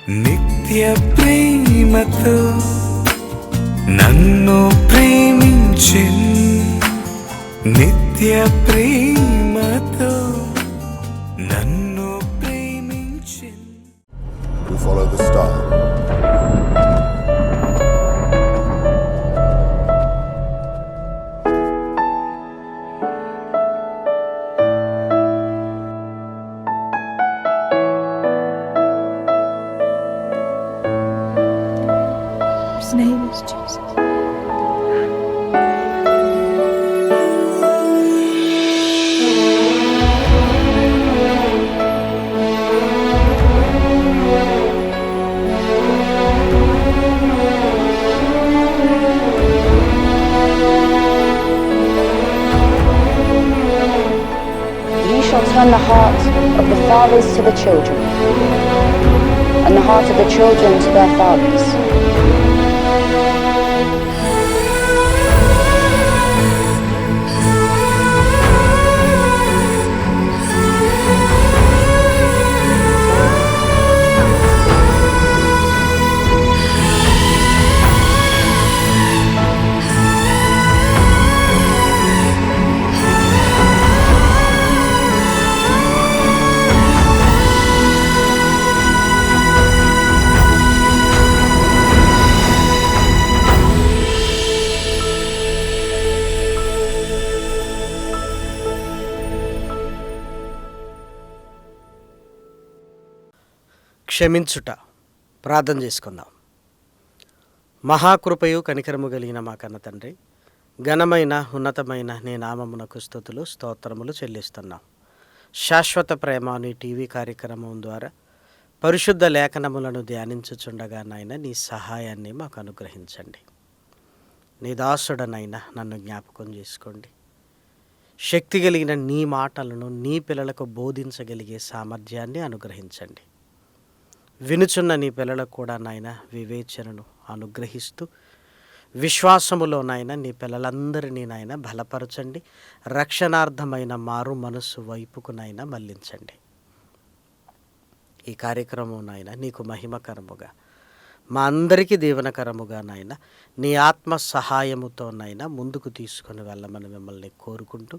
నిత్య ప్రేమతో నన్ను ప్రేమించెను, నిత్య ప్రేమతో నన్ను ప్రేమించెను. We follow the star. His name is Jesus. You shall turn the heart of the fathers to the children, and the heart of the children to their fathers. క్షమించుట. ప్రార్థన చేసుకుందాం. మహాకృపయు కనికరము కలిగిన మా కన్న తండ్రి, ఘనమైన ఉన్నతమైన నీ నామమునకు స్తుతులు స్తోత్రములు చెల్లిస్తున్నాం. శాశ్వత ప్రేమ నీ టీవీ కార్యక్రమం ద్వారా పరిశుద్ధ లేఖనములను ధ్యానించుచుండగా నాయన నీ సహాయాన్ని మాకు అనుగ్రహించండి. నీ దాసుడనైనా నన్ను జ్ఞాపకం చేసుకోండి. శక్తి కలిగిన నీ మాటలను నీ పిల్లలకు బోధించగలిగే సామర్థ్యాన్ని అనుగ్రహించండి. వినుచున్న నీ పిల్లలకు కూడా నాయన వివేచనను అనుగ్రహిస్తూ విశ్వాసములో నాయన నీ పిల్లలందరినీ నాయన బలపరచండి. రక్షణార్థమైన మారు మనస్సు వైపుకు నాయన మళ్లించండి. ఈ కార్యక్రమం నాయన నీకు మహిమకరముగా, మా అందరికీ దీవెనకరముగా నాయన నీ ఆత్మ సహాయముతో నాయన ముందుకు తీసుకొని వెళ్ళమని మిమ్మల్ని కోరుకుంటూ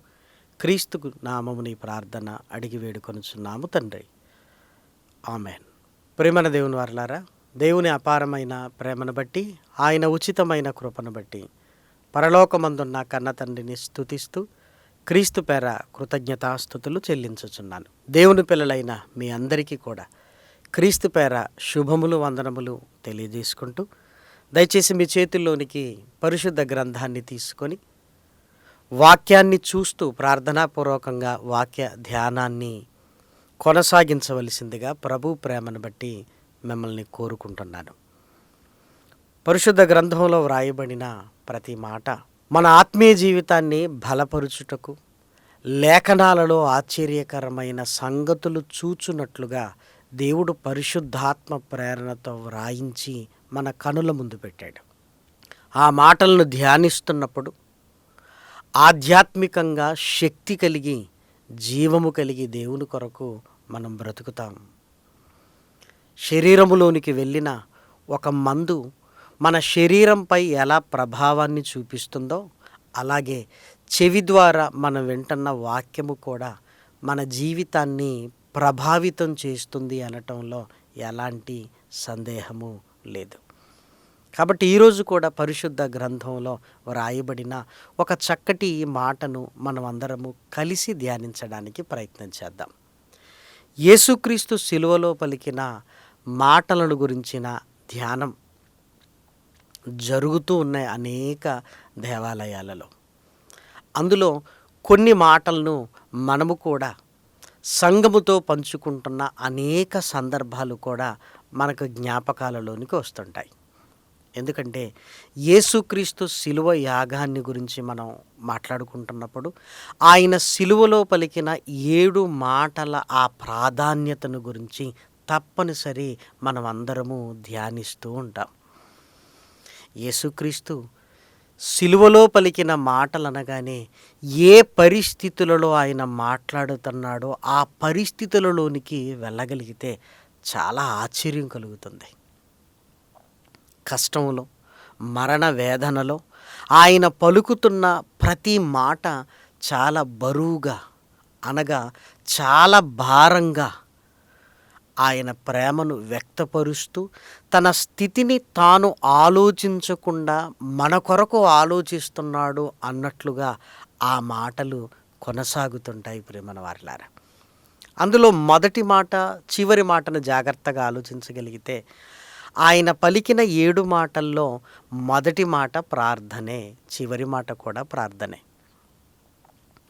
క్రీస్తు నామము నీ ప్రార్థన అడిగి వేడుకొనుచున్నాము తండ్రి. ఆమెన్. ప్రేమన దేవుని వారలారా, దేవుని అపారమైన ప్రేమను బట్టి, ఆయన ఉచితమైన కృపను బట్టి పరలోకమందున్న కన్న తండ్రిని స్తుతిస్తూ క్రీస్తు పేర కృతజ్ఞతాస్తుతులు చెల్లించుచున్నాను. దేవుని పిల్లలైన మీ అందరికీ కూడా క్రీస్తు పేర శుభములు వందనములు తెలియజేసుకుంటూ, దయచేసి మీ చేతుల్లోనికి పరిశుద్ధ గ్రంథాన్ని తీసుకొని వాక్యాన్ని చూస్తూ ప్రార్థనాపూర్వకంగా వాక్య ధ్యానాన్ని కొనసాగించవలసిందిగా ప్రభు ప్రేమను బట్టి మిమ్మల్ని కోరుకుంటున్నాను. పరిశుద్ధ గ్రంథంలో వ్రాయబడిన ప్రతి మాట మన ఆత్మీయ జీవితాన్ని బలపరుచుటకు, లేఖనాలలో ఆశ్చర్యకరమైన సంగతులు చూచున్నట్లుగా దేవుడు పరిశుద్ధాత్మ ప్రేరణతో వ్రాయించి మన కనుల ముందు పెట్టాడు. ఆ మాటలను ధ్యానిస్తున్నప్పుడు ఆధ్యాత్మికంగా శక్తి కలిగి, జీవము కలిగి దేవుని కొరకు మనం బ్రతుకుతాం. శరీరములోనికి వెళ్ళిన ఒక మందు మన శరీరంపై ఎలా ప్రభావాన్ని చూపిస్తుందో, అలాగే చెవి ద్వారా మనం వింటున్న వాక్యము కూడా మన జీవితాన్ని ప్రభావితం చేస్తుంది అనటంలో ఎలాంటి సందేహము లేదు. కాబట్టి ఈరోజు కూడా పరిశుద్ధ గ్రంథంలో వ్రాయబడిన ఒక చక్కటి మాటను మనం అందరము కలిసి ధ్యానించడానికి ప్రయత్నం చేద్దాం. యేసుక్రీస్తు శిలువలో పలికిన మాటలను గురించిన ధ్యానం జరుగుతూ ఉన్నాయి అనేక దేవాలయాలలో. అందులో కొన్ని మాటలను మనము కూడా సంఘముతో పంచుకుంటున్న అనేక సందర్భాలు కూడా మనకు జ్ఞాపకాలలోనికి వస్తుంటాయి. ఎందుకంటే యేసుక్రీస్తు శిలువ యాగాన్ని గురించి మనం మాట్లాడుకుంటున్నప్పుడు ఆయన శిలువలో పలికిన 7 మాటల ఆ ప్రాధాన్యతను గురించి తప్పనిసరి మనం అందరము ధ్యానిస్తూ ఉంటాం. యేసుక్రీస్తు సిలువలో పలికిన మాటలు అనగానే ఏ పరిస్థితులలో ఆయన మాట్లాడుతున్నాడో ఆ పరిస్థితులలోనికి వెళ్ళగలిగితే చాలా ఆశ్చర్యం కలుగుతుంది. కష్టంలో, మరణ వేదనలో ఆయన పలుకుతున్న ప్రతి మాట చాలా బరువుగా, అనగా చాలా భారంగా ఆయన ప్రేమను వ్యక్తపరుస్తూ తన స్థితిని తాను ఆలోచించకుండా మన కొరకు ఆలోచిస్తున్నాడు అన్నట్లుగా ఆ మాటలు కొనసాగుతుంటాయి ప్రేమన వారిలారా. అందులో మొదటి మాట, చివరి మాటను జాగ్రత్తగా ఆలోచించగలిగితే ఆయన పలికిన 7 మాటల్లో మొదటి మాట ప్రార్థనే, చివరి మాట కూడా ప్రార్థనే.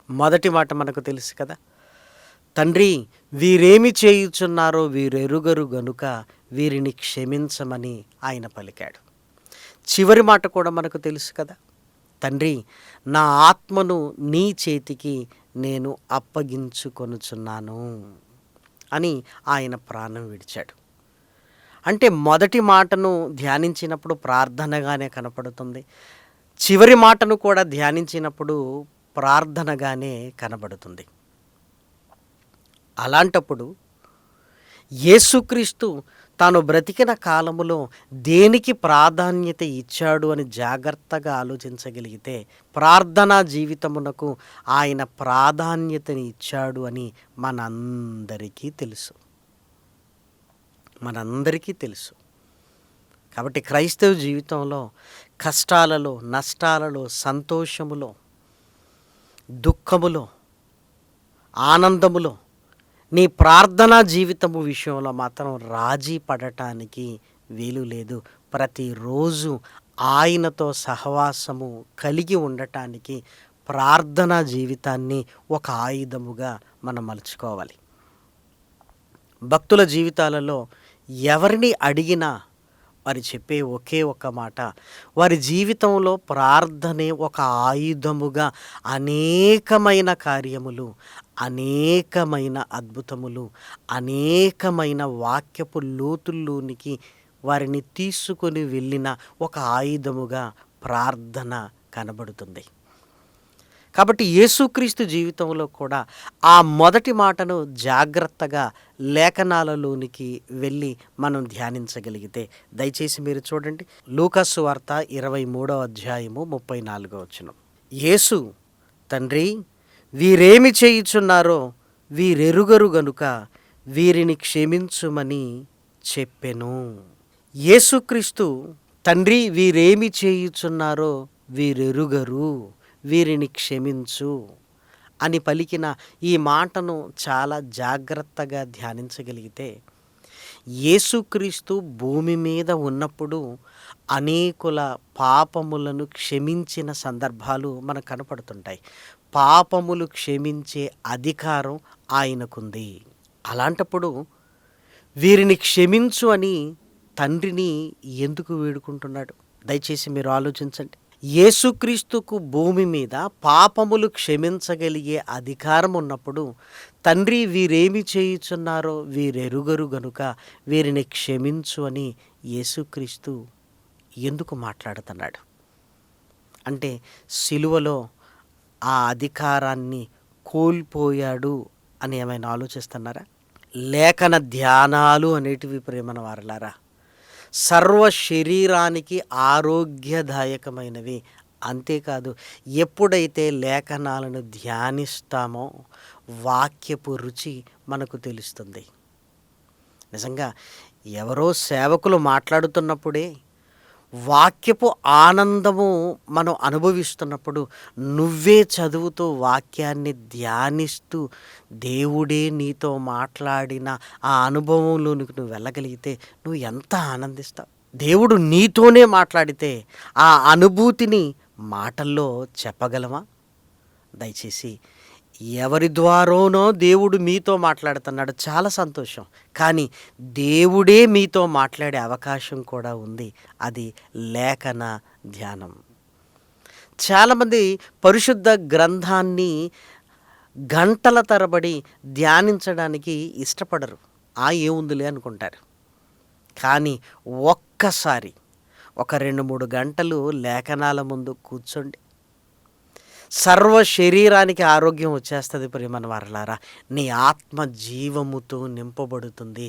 మొదటి మాట మనకు తెలుసు కదా, తండ్రి వీరేమి చేయుచున్నారో వీరెరుగరు గనుక వీరిని క్షమించమని ఆయన పలికాడు. చివరి మాట కూడా మనకు తెలుసు కదా, తండ్రి నా ఆత్మను నీ చేతికి నేను అప్పగించుకొనుచున్నాను అని ఆయన ప్రాణం విడిచాడు. అంటే మొదటి మాటను ధ్యానించినప్పుడు ప్రార్థనగానే కనపడుతుంది, చివరి మాటను కూడా ధ్యానించినప్పుడు ప్రార్థనగానే కనబడుతుంది. అలాంటప్పుడు యేసుక్రీస్తు తాను బ్రతికిన కాలములో దేనికి ప్రాధాన్యత ఇచ్చాడు అని జాగ్రత్తగా ఆలోచించగలిగితే ప్రార్థనా జీవితమునకు ఆయన ప్రాధాన్యతని ఇచ్చాడు అని మనందరికీ తెలుసు. కాబట్టి క్రైస్తవ జీవితంలో కష్టాలలో, నష్టాలలో, సంతోషములో, దుఃఖములో, ఆనందములో నీ ప్రార్థనా జీవితము విషయంలో మాత్రం రాజీ పడటానికి వీలు లేదు. ప్రతిరోజు ఆయనతో సహవాసము కలిగి ఉండటానికి ప్రార్థనా జీవితాన్ని ఒక ఆయుధముగా మనం మలుచుకోవాలి. భక్తుల జీవితాలలో ఎవరిని అడిగినా వారు చెప్పే ఒకే ఒక మాట, వారి జీవితంలో ప్రార్థనే ఒక ఆయుధముగా అనేకమైన కార్యములు, అనేకమైన అద్భుతములు, అనేకమైన వాక్యపు లోతుల్లోనికి వారిని తీసుకొని వెళ్ళిన ఒక ఆయుధముగా ప్రార్థన కనబడుతుంది. కాబట్టి యేసుక్రీస్తు జీవితంలో కూడా ఆ మొదటి మాటను జాగ్రత్తగా లేఖనాలలోనికి వెళ్ళి మనం ధ్యానించగలిగితే, దయచేసి మీరు చూడండి, లూకాసు సువార్త 23వ అధ్యాయము 34వ వచనం. యేసు, తండ్రి వీరేమి చేయుచున్నారో వీరెరుగరు గనుక వీరిని క్షమించుమని చెప్పెను. యేసుక్రీస్తు తండ్రి వీరేమి చేయుచున్నారో వీరెరుగరు, వీరిని క్షమించు అని పలికిన ఈ మాటను చాలా జాగ్రత్తగా ధ్యానించగలిగితే, యేసుక్రీస్తు భూమి మీద ఉన్నప్పుడు అనేకుల పాపములను క్షమించిన సందర్భాలు మనకు కనపడుతుంటాయి. పాపములు క్షమించే అధికారం ఆయనకుంది. అలాంటప్పుడు వీరిని క్షమించు అని తండ్రిని ఎందుకు వేడుకుంటున్నాడు? దయచేసి మీరు ఆలోచించండి. యేసుక్రీస్తుకు భూమి మీద పాపములు క్షమించగలిగే అధికారం ఉన్నప్పుడు తండ్రి వీరేమి చేయుచున్నారో వీరెరుగరు గనుక వీరిని క్షమించు అని యేసుక్రీస్తు ఎందుకు మాట్లాడుతున్నాడు? అంటే సిలువలో ఆ అధికారాన్ని కోల్పోయాడు అని ఏమైనా ఆలోచిస్తున్నారా? లేఖన ధ్యానాలు అనేటివి ప్రేమన వారలారా సర్వ శరీరానికి ఆరోగ్యదాయకమైనవి. అంతేకాదు, ఎప్పుడైతే లేఖనాలను ధ్యానిస్తామో వాక్యపు రుచి మనకు తెలుస్తుంది. నిజంగా ఎవరో సేవకులు మాట్లాడుతున్నప్పుడే వాక్యపు ఆనందము మనం అనుభవిస్తున్నప్పుడు నువ్వే చదువుతూ వాక్యాన్ని ధ్యానిస్తూ దేవుడే నీతో మాట్లాడిన ఆ అనుభవంలోనికి నువ్వు వెళ్ళగలిగితే నువ్వు ఎంత ఆనందిస్తావు. దేవుడు నీతోనే మాట్లాడితే ఆ అనుభూతిని మాటల్లో చెప్పగలమా? దయచేసి ఎవరి ద్వారానో దేవుడు మీతో మాట్లాడుతున్నాడు, చాలా సంతోషం. కానీ దేవుడే మీతో మాట్లాడే అవకాశం కూడా ఉంది, అది లేఖన ధ్యానం. చాలామంది పరిశుద్ధ గ్రంథాన్ని గంటల తరబడి ధ్యానించడానికి ఇష్టపడరు. ఏముందిలే అనుకుంటారు. కానీ ఒక్కసారి ఒక 2-3 గంటలు లేఖనాల ముందు కూర్చోండి. సర్వ శరీరానికి ఆరోగ్యం వచ్చేస్తుంది ప్రియమైన వారలారా. నీ ఆత్మ జీవముతో నింపబడుతుంది.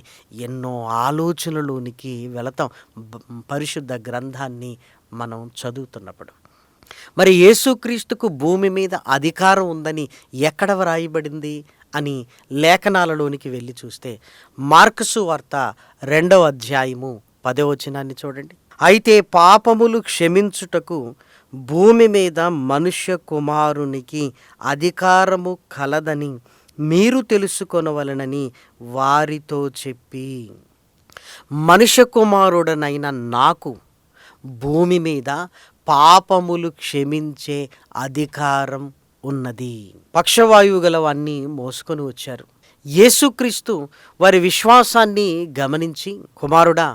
ఎన్నో ఆలోచనలోనికి వెళతాం పరిశుద్ధ గ్రంథాన్ని మనం చదువుతున్నప్పుడు. మరి యేసుక్రీస్తుకు భూమి మీద అధికారం ఉందని ఎక్కడ వ్రాయబడింది అని లేఖనాలలోనికి వెళ్ళి చూస్తే మార్కు సువార్త 2వ అధ్యాయము 10వ వచనాన్ని చూడండి. అయితే పాపములు క్షమించుటకు భూమి మీద మనుష్య కుమారునికి అధికారము కలదని మీరు తెలుసుకొనవలెనని వారితో చెప్పి, మనుష్య కుమారుడనైన నాకు భూమి మీద పాపములు క్షమించే అధికారం ఉన్నది. పక్షవాయువు గలవన్నీ మోసుకొని వచ్చారు. యేసుక్రీస్తు వారి విశ్వాసాన్ని గమనించి, కుమారుడా,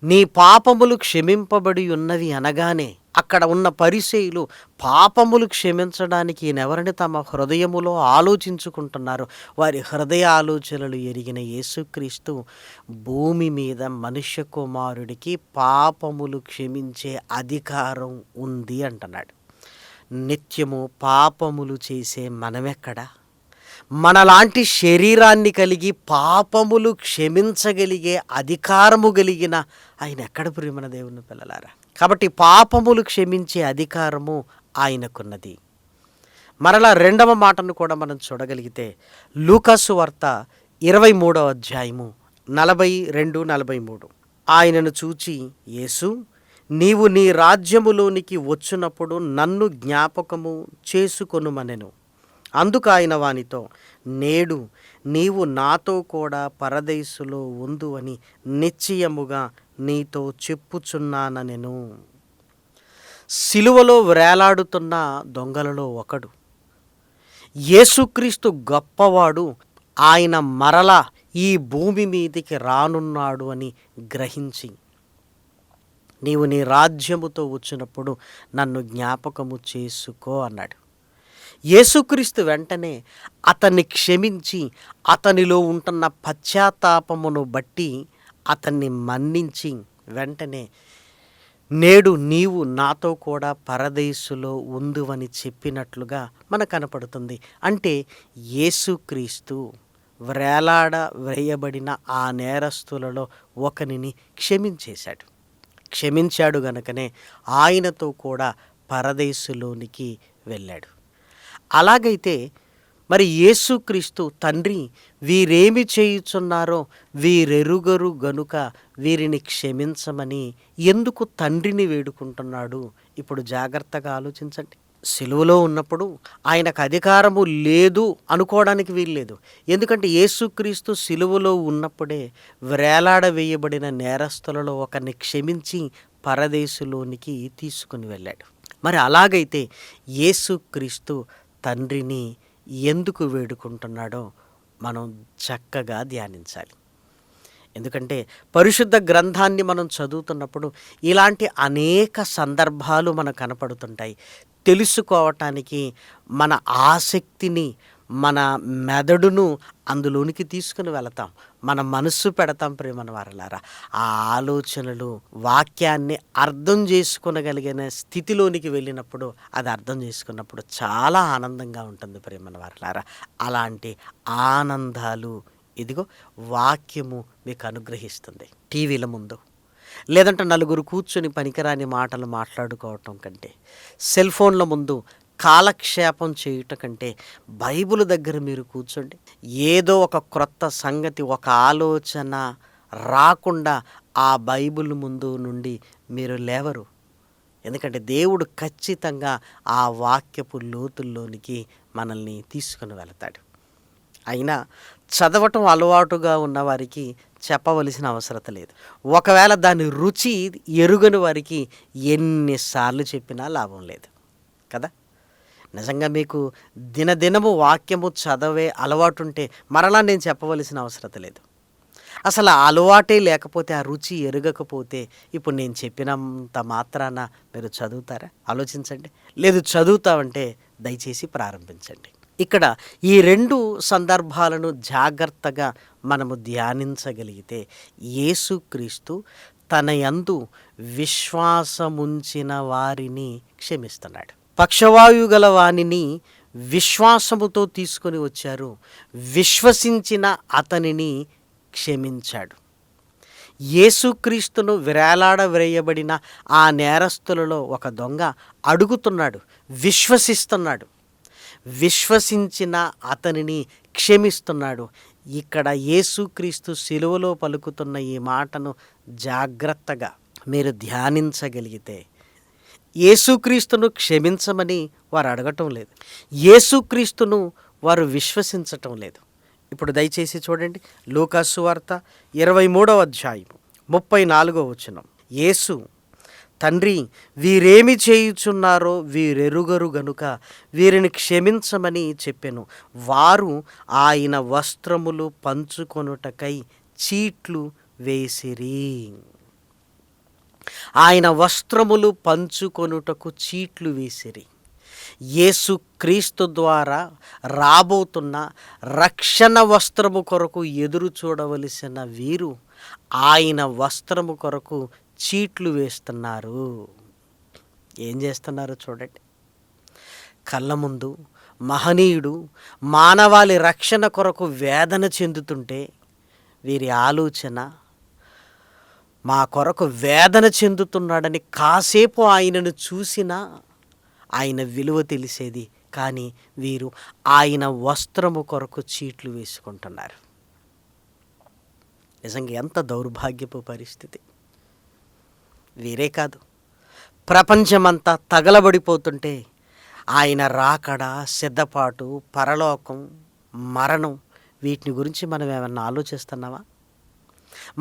నీ పాపములు క్షమింపబడి ఉన్నవి అనగానే అక్కడ ఉన్న పరిసయ్యులు పాపములు క్షమించడానికి ఈయనెవరిని తమ హృదయములో ఆలోచించుకుంటున్నారు. వారి హృదయ ఆలోచనలు ఎరిగిన యేసుక్రీస్తు భూమి మీద మనుష్య కుమారుడికి పాపములు క్షమించే అధికారం ఉంది అంటున్నాడు. నిత్యము పాపములు చేసే మనమెక్కడా? మనలాంటి శరీరాన్ని కలిగి పాపములు క్షమించగలిగే అధికారము కలిగిన ఆయన ఎక్కడ ప్రియమైన దేవుని పిల్లలారా? కాబట్టి పాపములు క్షమించే అధికారము ఆయనకున్నది. మరలా 2వ మాటను కూడా మనం చూడగలిగితే లూకాసు వార్త 23వ అధ్యాయము 42-43. ఆయనను చూచి యేసు, నీవు నీ రాజ్యములోనికి వచ్చినప్పుడు నన్ను జ్ఞాపకము చేసుకొనుమనెను. అందుకు ఆయన వానితో, నేడు నీవు నాతో కూడా పరదైసులో ఉందు అని నిశ్చయముగా నీతో చెప్పుచున్నానెను. సిలువలో వేలాడుతున్న దొంగలలో ఒకడు. యేసుక్రీస్తు గొప్పవాడు, ఆయన మరలా ఈ భూమి మీదికి రానున్నాడు అని గ్రహించి, నీవు నీ రాజ్యముతో వచ్చినప్పుడు నన్ను జ్ఞాపకము చేసుకో అన్నాడు. యేసుక్రీస్తు వెంటనే అతన్ని క్షమించి అతనిలో ఉంటున్న పశ్చాత్తాపమును బట్టి అతన్ని మన్నించి వెంటనే నేడు నీవు నాతో కూడా పరదేశులో ఉందువని చెప్పినట్లుగా మనకు కనపడుతుంది. అంటే యేసుక్రీస్తు వేయబడిన ఆ నేరస్తులలో ఒకనిని క్షమించాడు గనుకనే ఆయనతో కూడా పరదేశులోనికి వెళ్ళాడు. అలాగైతే మరి యేసుక్రీస్తు తండ్రి వీరేమి చేయుచున్నారో వీరెరుగరు గనుక వీరిని క్షమించమని ఎందుకు తండ్రిని వేడుకుంటున్నాడు? ఇప్పుడు జాగ్రత్తగా ఆలోచించండి. సిలువలో ఉన్నప్పుడు ఆయనకు అధికారము లేదు అనుకోవడానికి వీల్లేదు. ఎందుకంటే యేసుక్రీస్తు సిలువలో ఉన్నప్పుడే వేలాడవేయబడిన నేరస్తులలో ఒకరిని క్షమించి పరదేశులోనికి తీసుకుని వెళ్ళాడు. మరి అలాగైతే యేసుక్రీస్తు తండ్రిని ఎందుకు వేడుకుంటున్నాడో మనం చక్కగా ధ్యానించాలి. ఎందుకంటే పరిశుద్ధ గ్రంథాన్ని మనం చదువుతున్నప్పుడు ఇలాంటి అనేక సందర్భాలు మనకు కనపడుతుంటాయి. తెలుసుకోవటానికి మన ఆసక్తిని, మన మెదడును అందులోనికి తీసుకుని వెళతాం, మన మనస్సు పెడతాం ప్రియమైన వారలారా. ఆ ఆలోచనలు వాక్యాన్ని అర్థం చేసుకునగలిగిన స్థితిలోనికి వెళ్ళినప్పుడు, అది అర్థం చేసుకున్నప్పుడు చాలా ఆనందంగా ఉంటుంది ప్రియమైన వారలారా. అలాంటి ఆనందాలు ఇదిగో వాక్యము మీకు అనుగ్రహిస్తుంది. టీవీల ముందు లేదంటే నలుగురు కూర్చొని పనికిరాని మాటలు మాట్లాడుకోవటం కంటే, సెల్ ఫోన్ల ముందు కాలక్షేపం చేయుట కంటే బైబిల్ దగ్గర మీరు కూర్చోండి. ఏదో ఒక క్రొత్త సంగతి, ఒక ఆలోచన రాకుండా ఆ బైబిల్ ముందు నుండి మీరు లేవరు. ఎందుకంటే దేవుడు ఖచ్చితంగా ఆ వాక్యపు లోతుల్లోనికి మనల్ని తీసుకుని వెళతాడు. అయినా చదవటం అలవాటుగా ఉన్నవారికి చెప్పవలసిన అవసరం లేదు. ఒకవేళ దాని రుచి ఎరుగని వారికి ఎన్నిసార్లు చెప్పినా లాభం లేదు కదా. నిజంగా మీకు దినదినము వాక్యము చదివే అలవాటు ఉంటే మరలా నేను చెప్పవలసిన అవసరం లేదు. అసలు ఆ అలవాటే లేకపోతే, ఆ రుచి ఎరగకపోతే ఇప్పుడు నేను చెప్పినంత మాత్రాన మీరు చదువుతారా? ఆలోచించండి. లేదు చదువుతామంటే దయచేసి ప్రారంభించండి. ఇక్కడ ఈ 2 సందర్భాలను జాగ్రత్తగా మనము ధ్యానించగలిగితే యేసుక్రీస్తు తన యందు విశ్వాసముంచిన వారిని క్షమిస్తున్నాడు. పక్షవాయువు గల వానిని విశ్వాసముతో తీసుకొని వచ్చారు, విశ్వసించిన అతనిని క్షమించాడు. యేసుక్రీస్తును వేలాడవేయబడిన ఆ నేరస్తులలో ఒక దొంగ అడుగుతున్నాడు, విశ్వసిస్తున్నాడు, విశ్వసించిన అతనిని క్షమిస్తున్నాడు. ఇక్కడ యేసుక్రీస్తు సిలువలో పలుకుతున్న ఈ మాటను జాగ్రత్తగా మీరు ధ్యానించగలిగితే, యేసుక్రీస్తును క్షమించమని వారు అడగటం లేదు, యేసుక్రీస్తును వారు విశ్వసించటం లేదు. ఇప్పుడు దయచేసి చూడండి, లూకా సువార్త 23వ అధ్యాయం 34వ వచనం. యేసు, తండ్రి, వీరేమి చేయుచున్నారో వీరెరుగరు గనుక వీరిని క్షమించమని చెప్పెను. వారు ఆయన వస్త్రములు పంచుకొనుటకై చీట్లు వేసిరి. ఆయన వస్త్రములు పంచుకొనుటకు చీట్లు వేసిరి. యేసు క్రీస్తు ద్వారా రాబోతున్న రక్షణ వస్త్రము కొరకు ఎదురు చూడవలసిన వీరు ఆయన వస్త్రము కొరకు చీట్లు వేస్తున్నారు. ఏం చేస్తున్నారు చూడండి. కళ్ళ ముందు మహనీయుడు మానవాళి రక్షణ కొరకు వేదన చెందుతుంటే వీరి ఆలోచన, మా కొరకు వేదన చెందుతున్నాడని కాసేపు ఆయనను చూసినా ఆయన విలువ తెలిసేది. కానీ వీరు ఆయన వస్త్రము కొరకు చీట్లు వేసుకుంటున్నారు. నిజంగా ఎంత దౌర్భాగ్యపు పరిస్థితి. వీరే కాదు, ప్రపంచమంతా తగలబడిపోతుంటే ఆయన రాకడ, సిద్ధపాటు, పరలోకం, మరణం, వీటిని గురించి మనం ఏమన్నా ఆలోచిస్తున్నావా?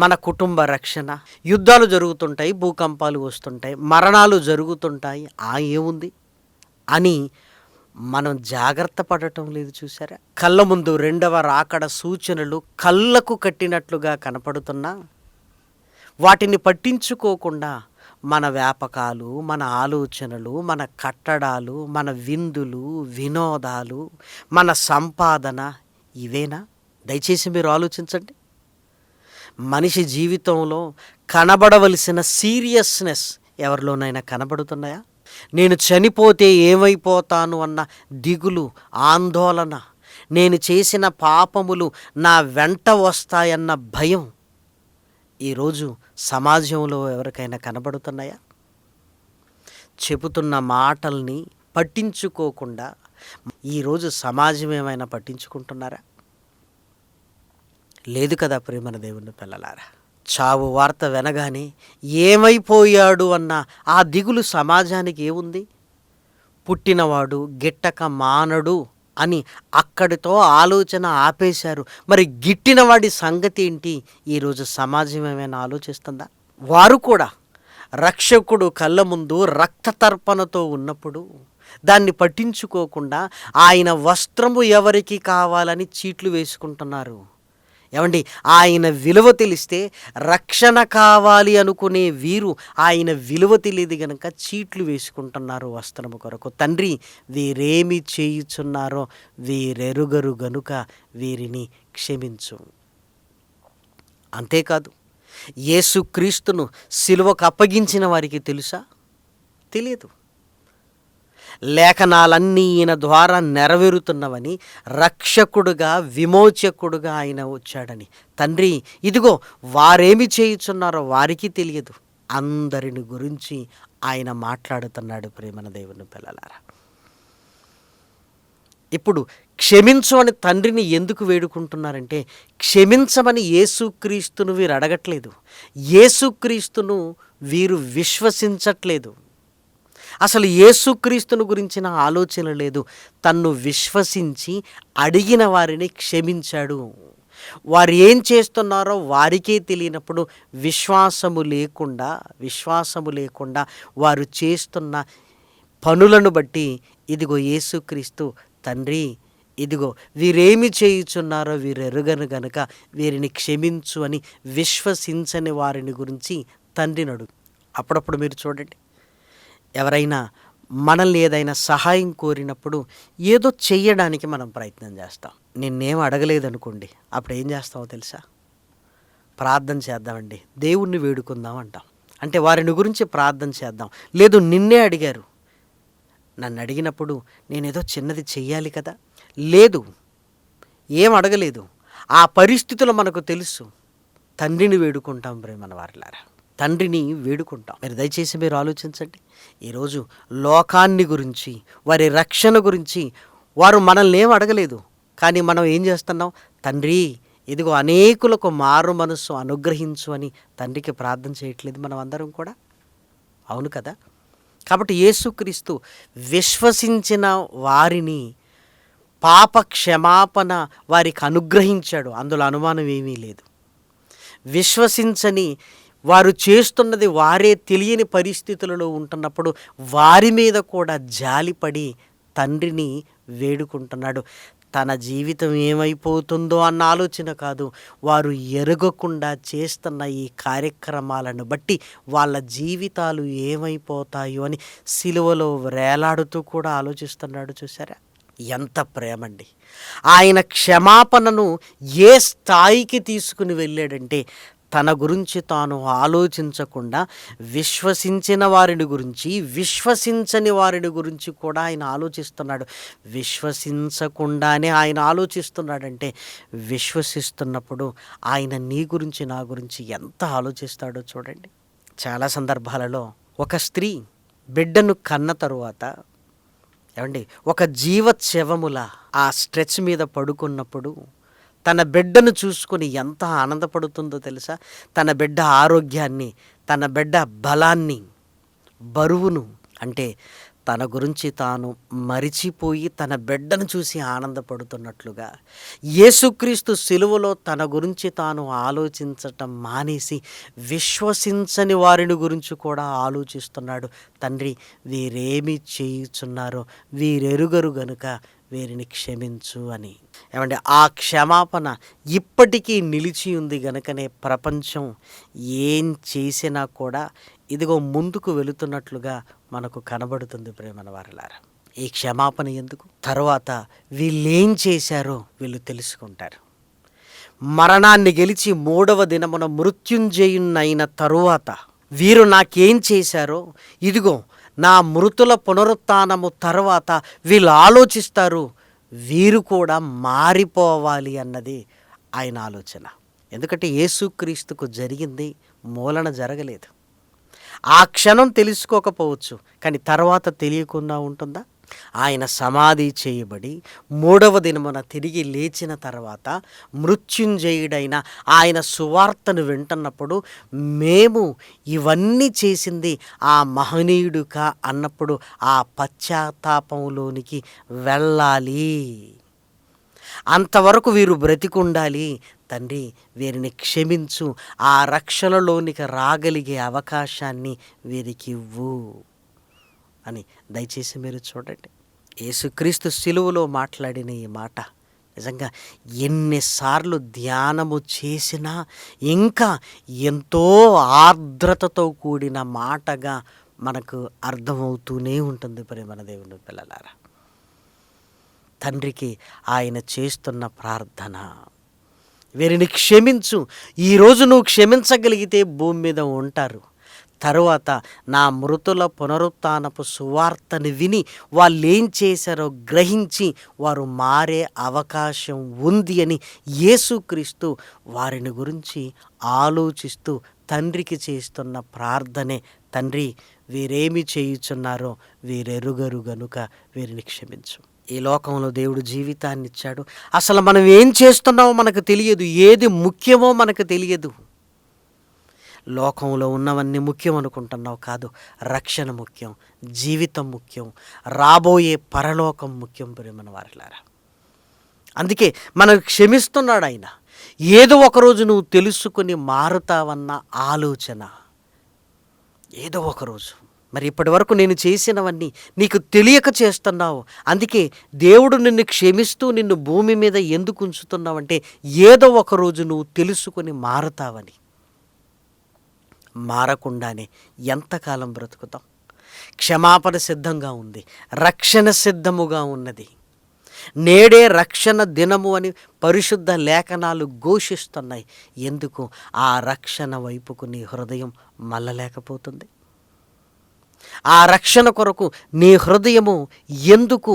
మన కుటుంబ రక్షణ, యుద్ధాలు జరుగుతుంటాయి, భూకంపాలు వస్తుంటాయి, మరణాలు జరుగుతుంటాయి, ఏముంది అని మనం జాగ్రత్త పడటం లేదు. చూసారా, కళ్ళ ముందు రెండవ రాకడ సూచనలు కళ్ళకు కట్టినట్లుగా కనపడుతున్నా వాటిని పట్టించుకోకుండా మన వ్యాపకాలు, మన ఆలోచనలు, మన కట్టడాలు, మన విందులు, వినోదాలు, మన సంపాదన ఇవేనా? దయచేసి మీరు ఆలోచించండి. మనిషి జీవితంలో కనబడవలసిన సీరియస్నెస్ ఎవరిలోనైనా కనబడుతున్నాయా? నేను చనిపోతే ఏమైపోతాను అన్న దిగులు, ఆందోళన, నేను చేసిన పాపములు నా వెంట వస్తాయన్న భయం ఈరోజు సమాజంలో ఎవరికైనా కనబడుతున్నాయా? చెబుతున్న మాటల్ని పట్టించుకోకుండా ఈరోజు సమాజం ఏమైనా పట్టించుకుంటున్నారా? లేదు కదా ప్రియమైన దేవుని పిల్లలారా. చావు వార్త వినగానే ఏమైపోయాడు అన్న ఆ దిగులు సమాజానికి ఏముంది? పుట్టినవాడు గిట్టక మానడు అని అక్కడితో ఆలోచన ఆపేశారు. మరి గిట్టినవాడి సంగతి ఏంటి? ఈరోజు సమాజం ఏమైనా ఆలోచిస్తుందా? వారు కూడా రక్షకుడు కళ్ళ ముందు రక్తతర్పణతో ఉన్నప్పుడు దాన్ని పట్టించుకోకుండా ఆయన వస్త్రము ఎవరికి కావాలని చీట్లు వేసుకుంటున్నారు. ఏమండి, ఆయన విలువ తెలిస్తే రక్షణ కావాలి అనుకునే వీరు ఆయన విలువ తెలియదు గనక చీట్లు వేసుకుంటున్నారు వస్త్రము కొరకు. తండ్రి, వీరేమి చేయుచున్నారో వీరెరుగరు గనుక వీరిని క్షమించు. అంతేకాదు, యేసుక్రీస్తును సిలువకు అప్పగించిన వారికి తెలుసా? తెలియదు. లేఖనాలన్నీ ఈయన ద్వారా నెరవేరుతున్నవని, రక్షకుడుగా, విమోచకుడుగా ఆయన వచ్చాడని. తండ్రి, ఇదిగో వారేమి చేయుచున్నారో వారికి తెలియదు. అందరిని గురించి ఆయన మాట్లాడుతున్నాడు. ప్రేమన దేవుని పిల్లలారా, ఇప్పుడు క్షమించు అని తండ్రిని ఎందుకు వేడుకుంటున్నారంటే, క్షమించమని యేసుక్రీస్తును వీరు అడగట్లేదు, యేసుక్రీస్తును వీరు విశ్వసించట్లేదు. అసలు యేసుక్రీస్తును గురించిన ఆలోచన లేదు. తన్ను విశ్వసించి అడిగిన వారిని క్షమించాడు. వారు ఏం చేస్తున్నారో వారికే తెలియనప్పుడు విశ్వాసము లేకుండా వారు చేస్తున్న పనులను బట్టి ఇదిగో యేసుక్రీస్తు, తండ్రి, ఇదిగో వీరేమి చేయుచున్నారో వీరెరుగను గనుక వీరిని క్షమించు అని విశ్వసించని వారిని గురించి తండ్రిని అడుగు. అప్పుడప్పుడు మీరు చూడండి, ఎవరైనా మనల్ని ఏదైనా సహాయం కోరినప్పుడు ఏదో చెయ్యడానికి మనం ప్రయత్నం చేస్తాం. నిన్నేం అడగలేదనుకోండి, అప్పుడు ఏం చేస్తామో తెలుసా? ప్రార్థన చేద్దామండి, దేవుణ్ణి వేడుకుందాం అంటాం. అంటే వారిని గురించి ప్రార్థన చేద్దాం. లేదు, నిన్నే అడిగారు, నన్ను అడిగినప్పుడు నేనేదో చిన్నది చెయ్యాలి కదా, లేదు, ఏం అడగలేదు. ఆ పరిస్థితులు మనకు తెలుసు. తండ్రిని వేడుకుంటాం ప్రేమన వారలారా, తండ్రిని వేడుకుంటాం. దయచేసి మీరు ఆలోచించండి. ఈరోజు లోకాన్ని గురించి, వారి రక్షణ గురించి వారు మనల్ని ఏం అడగలేదు, కానీ మనం ఏం చేస్తున్నాం? తండ్రి, ఇదిగో అనేకులకు మారు మనస్సు అనుగ్రహించు అని తండ్రికి ప్రార్థన చేయట్లేదు మనం అందరం కూడా? అవును కదా. కాబట్టి యేసుక్రీస్తు విశ్వసించిన వారిని పాప క్షమాపణ వారికి అనుగ్రహించాడు, అందులో అనుమానం ఏమీ లేదు. విశ్వసించని వారు చేస్తున్నది వారే తెలియని పరిస్థితులలో ఉంటున్నప్పుడు వారి మీద కూడా జాలిపడి తండ్రిని వేడుకుంటున్నాడు. తన జీవితం ఏమైపోతుందో అన్న ఆలోచన కాదు, వారు ఎరగకుండా చేస్తున్న ఈ కార్యక్రమాలను బట్టి వాళ్ళ జీవితాలు ఏమైపోతాయో అని సిలువలో వేలాడుతూ కూడా ఆలోచిస్తున్నాడు. చూసారా ఎంత ప్రేమండి! ఆయన క్షమాపణను ఏ స్థాయికి తీసుకుని వెళ్ళాడంటే, తన గురించి తాను ఆలోచించకుండా విశ్వసించిన వారిని గురించి, విశ్వసించని వారిని గురించి కూడా ఆయన ఆలోచిస్తున్నాడు. విశ్వసించకుండానే ఆయన ఆలోచిస్తున్నాడంటే, విశ్వసిస్తున్నప్పుడు ఆయన నీ గురించి, నా గురించి ఎంత ఆలోచిస్తాడో చూడండి. చాలా సందర్భాలలో ఒక స్త్రీ బిడ్డను కన్న తరువాత ఒక జీవచ్ఛవములా ఆ స్ట్రెచ్ మీద పడుకున్నప్పుడు తన బిడ్డను చూసుకొని ఎంత ఆనందపడుతుందో తెలుసా? తన బిడ్డ ఆరోగ్యాన్ని, తన బిడ్డ బలాన్ని, బరువును, అంటే తన గురించి తాను మరిచిపోయి తన బిడ్డను చూసి ఆనందపడుతున్నట్లుగా యేసుక్రీస్తు సిలువలో తన గురించి తాను ఆలోచించటం మానేసి విశ్వసించని వారిని గురించి కూడా ఆలోచిస్తున్నాడు. తండ్రి, వీరేమి చేయుచున్నారో వీరెరుగరు గనుక వీరిని క్షమించు అని. ఆ క్షమాపణ ఇప్పటికీ నిలిచి ఉంది గనుకనే ప్రపంచం ఏం చేసినా కూడా ఇదిగో ముందుకు వెళుతున్నట్లుగా మనకు కనబడుతుంది. ప్రేమన వారలారా, ఈ క్షమాపణ ఎందుకు? తర్వాత వీళ్ళేం చేశారో వీళ్ళు తెలుసుకుంటారు. మరణాన్ని గెలిచి 3వ దినమున మృత్యుంజయునైన తరువాత వీరు నాకేం చేశారో, ఇదిగో నా మృతుల పునరుత్థానము తర్వాత వీళ్ళు ఆలోచిస్తారు, వీరు కూడా మారిపోవాలి అన్నది ఆయన ఆలోచన. ఎందుకంటే యేసుక్రీస్తుకు జరిగింది మూలన జరగలేదు. ఆ క్షణం తెలుసుకోకపోవచ్చు, కానీ తర్వాత తెలియకుండా ఉంటుందా? ఆయన సమాధి చేయబడి 3వ దినమున తిరిగి లేచిన తర్వాత మృత్యుంజయుడైన ఆయన సువార్తను వింటున్నప్పుడు మేము ఇవన్నీ చేసింది ఆ మహనీయుడుక అన్నప్పుడు ఆ పశ్చాత్తాపంలోనికి వెళ్ళాలి. అంతవరకు వీరు బ్రతికుండాలి. తండ్రి, వీరిని క్షమించు, ఆ రక్షణలోనికి రాగలిగే అవకాశాన్ని వీరికి ఇవ్వు అని దయచేసి మీరు చూడండి. యేసుక్రీస్తు సిలువలో మాట్లాడిన ఈ మాట నిజంగా ఎన్నిసార్లు ధ్యానము చేసినా ఇంకా ఎంతో ఆర్ద్రతతో కూడిన మాటగా మనకు అర్థమవుతూనే ఉంటుంది. ప్రేమన దేవుని పిల్లలారా, తండ్రికి ఆయన చేస్తున్న ప్రార్థన, వీరిని క్షమించు. ఈరోజు నువ్వు క్షమించగలిగితే భూమి మీద ఉంటారు. తరువాత నా మృతుల పునరుత్థానపు సువార్తని విని వాళ్ళు ఏం చేశారో గ్రహించి వారు మారే అవకాశం ఉంది అని యేసుక్రీస్తు వారిని గురించి ఆలోచిస్తూ తండ్రికి చేస్తున్న ప్రార్థనే, తండ్రి, వీరేమి చేయుచున్నారో వీరెరుగరు గనుక వీరిని క్షమించు. ఈ లోకంలో దేవుడు జీవితాన్ని ఇచ్చాడు. అసలు మనం ఏం చేస్తున్నామో మనకు తెలియదు, ఏది ముఖ్యమో మనకు తెలియదు. లోకంలో ఉన్నవన్నీ ముఖ్యం అనుకుంటున్నావు, కాదు. రక్షణ ముఖ్యం, జీవితం ముఖ్యం, రాబోయే పరలోకం ముఖ్యం. ప్రేమన వారలారా, అందుకే మనకు క్షమిస్తున్నాడు ఆయన. ఏదో ఒకరోజు నువ్వు తెలుసుకుని మారుతావన్న ఆలోచన, ఏదో ఒకరోజు. మరి ఇప్పటి వరకు నేను చేసినవన్నీ నీకు తెలియక చేస్తున్నావు. అందుకే దేవుడు నిన్ను క్షమిస్తూ నిన్ను భూమి మీద ఎందుకు ఉంచుతున్నావంటే ఏదో ఒకరోజు నువ్వు తెలుసుకుని మారుతావని. మారకుండానే ఎంతకాలం బ్రతుకుతాం? క్షమాపణ సిద్ధంగా ఉంది, రక్షణ సిద్ధముగా ఉన్నది. నేడే రక్షణ దినము అని పరిశుద్ధ లేఖనాలు ఘోషిస్తున్నాయి. ఎందుకు? ఆ రక్షణ వైపుకు నీ హృదయం మళ్ళలేకపోతుంది. ఆ రక్షణ కొరకు నీ హృదయము ఎందుకు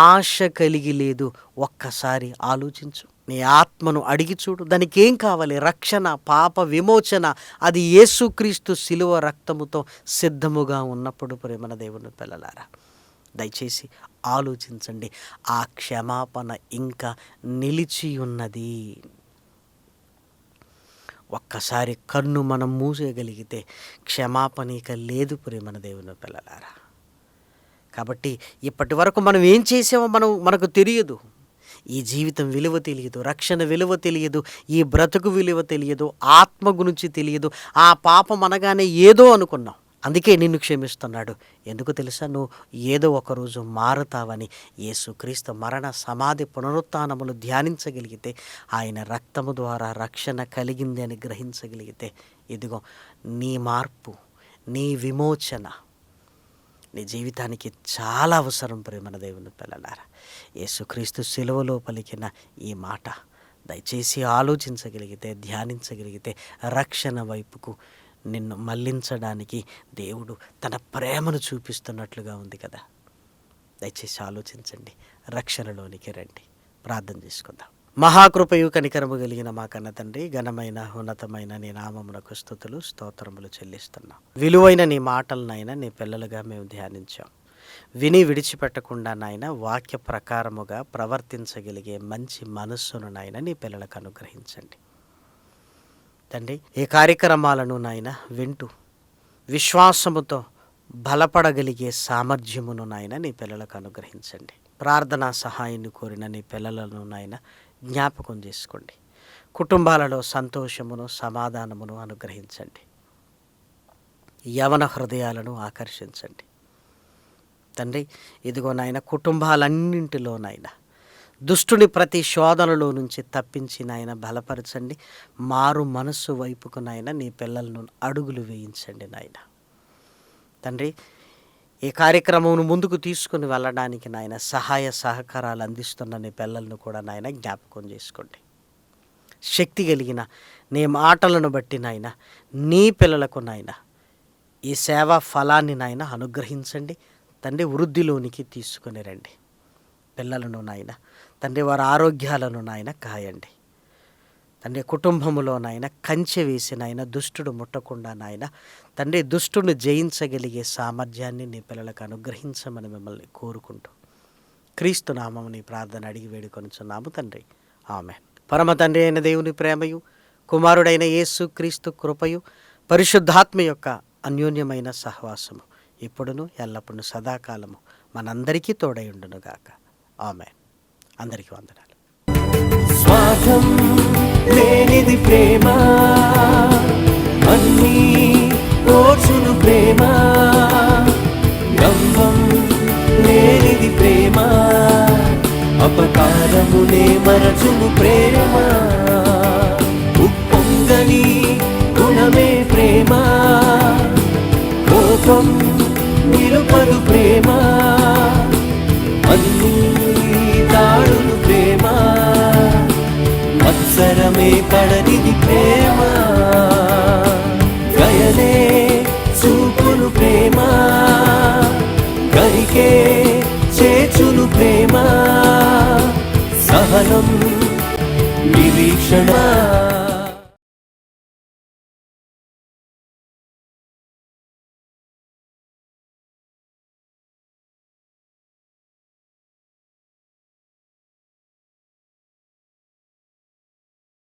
ఆశ కలిగి లేదు? ఒక్కసారి ఆలోచించు. నీ ఆత్మను అడిగి చూడు. దానికి ఏం కావాలి? రక్షణ, పాప విమోచన. అది యేసుక్రీస్తు శిలువ రక్తముతో సిద్ధముగా ఉన్నప్పుడు ప్రేమన దేవుని పిల్లలారా, దయచేసి ఆలోచించండి. ఆ క్షమాపణ ఇంకా నిలిచి ఉన్నది. ఒక్కసారి కన్ను మనం మూసేయగలిగితే క్షమాపణ ఇక లేదు ప్రేమన దేవుని పిల్లలారా. కాబట్టి ఇప్పటి వరకు మనం ఏం చేసామో మనకు తెలియదు. ఈ జీవితం విలువ తెలియదు, రక్షణ విలువ తెలియదు, ఈ బ్రతుకు విలువ తెలియదు, ఆత్మ గురించి తెలియదు. ఆ పాపం అనగానే ఏదో అనుకున్నాం. అందుకే నిన్ను క్షమిస్తున్నాడు. ఎందుకు తెలుసా? నువ్వు ఏదో ఒకరోజు మారుతావని. యేసుక్రీస్తు మరణ, సమాధి, పునరుత్థానములు ధ్యానించగలిగితే, ఆయన రక్తము ద్వారా రక్షణ కలిగింది అని గ్రహించగలిగితే, ఇదిగో నీ మార్పు, నీ విమోచన నీ జీవితానికి చాలా అవసరం ప్రేమన దేవుని పిల్లలారా. యేసుక్రీస్తు శిలువలో పలికిన ఈ మాట దయచేసి ఆలోచించగలిగితే, ధ్యానించగలిగితే, రక్షణ వైపుకు నిన్ను మళ్లించడానికి దేవుడు తన ప్రేమను చూపిస్తున్నట్లుగా ఉంది కదా. దయచేసి ఆలోచించండి, రక్షణలోనికి రండి. ప్రార్థన చేసుకుందాం. మహాకృపయు కనికరము కలిగిన మా కన్న తండ్రి, ఘనమైన ఉన్నతమైన నీ నామమునకు స్తుతులు స్తోత్రములు చెల్లిస్తున్నాం. విలువైన నీ మాటలనైనా నీ పిల్లలుగా మేము ధ్యానించాం. విని విడిచిపెట్టకుండా నాయన వాక్య ప్రకారముగా ప్రవర్తించగలిగే మంచి మనస్సును నాయన నీ పిల్లలకు అనుగ్రహించండి తండ్రి. ఈ కార్యక్రమాలను నాయన వింటూ విశ్వాసముతో బలపడగలిగే సామర్థ్యమును నాయన నీ పిల్లలకు అనుగ్రహించండి. ప్రార్థనా సహాయాన్ని కోరిన నీ పిల్లలను నాయన జ్ఞాపకం చేసుకోండి. కుటుంబాలలో సంతోషమును, సమాధానమును అనుగ్రహించండి. యవన హృదయాలను ఆకర్షించండి తండ్రి. ఇదిగో నాయన కుటుంబాలన్నింటిలో నాయన దుష్టుని ప్రతి శోధనలో నుంచి తప్పించి నాయన బలపరచండి. మారు మనస్సు వైపుకు నాయన నీ పిల్లలను అడుగులు వేయించండి నాయన తండ్రి. ఈ కార్యక్రమం ముందుకు తీసుకుని వెళ్ళడానికి నాయన సహాయ సహకారాలు అందిస్తున్న నీ పిల్లలను కూడా నాయన జ్ఞాపకం చేసుకోండి. శక్తి కలిగిన నీ మాటలను బట్టి నాయన నీ పిల్లలకు నాయన ఈ సేవా ఫలాన్ని నాయన అనుగ్రహించండి తండ్రి. వృద్ధిలోనికి తీసుకుని రండి పిల్లలను నాయన తండ్రి. వారి ఆరోగ్యాలను నాయన కాయండి తండ్రి. కుటుంబములో నాయన కంచె వేసి నాయన దుష్టుడు ముట్టకుండా నాయన తండ్రి దుష్టుని జయించగలిగే సామర్థ్యాన్ని నీ పిల్లలకు అనుగ్రహించమని మిమ్మల్ని కోరుకుంటూ క్రీస్తు నామము నీ ప్రార్థన అడిగి వేడుకొనుచున్నాము తండ్రి. ఆమేన్. పరమ తండ్రి అయిన దేవుని ప్రేమయు, కుమారుడైన యేసు క్రీస్తు కృపయు, పరిశుద్ధాత్మ యొక్క అన్యోన్యమైన సహవాసము ఇప్పుడును ఎల్లప్పుడూ సదాకాలము మనందరికీ తోడైండునుగాక. ఆమేన్. అందరికీ వందనాలు. స్వార్థం లేనిది ప్రేమ, అన్నీ ఓర్చును ప్రేమ. గంభం లేనిది ప్రేమ, అపకారమునే మరచును ప్రేమ. ఉప్పొంగని గుణమే ప్రేమ, కోపం నిలుపదు ప్రేమ. అన్నీ తాడును ప్రేమ, మత్సరమే పడనిది ప్రేమ. గయనే చూపును ప్రేమ, గరికే చేచును ప్రేమ. సహనం నిరీక్షణ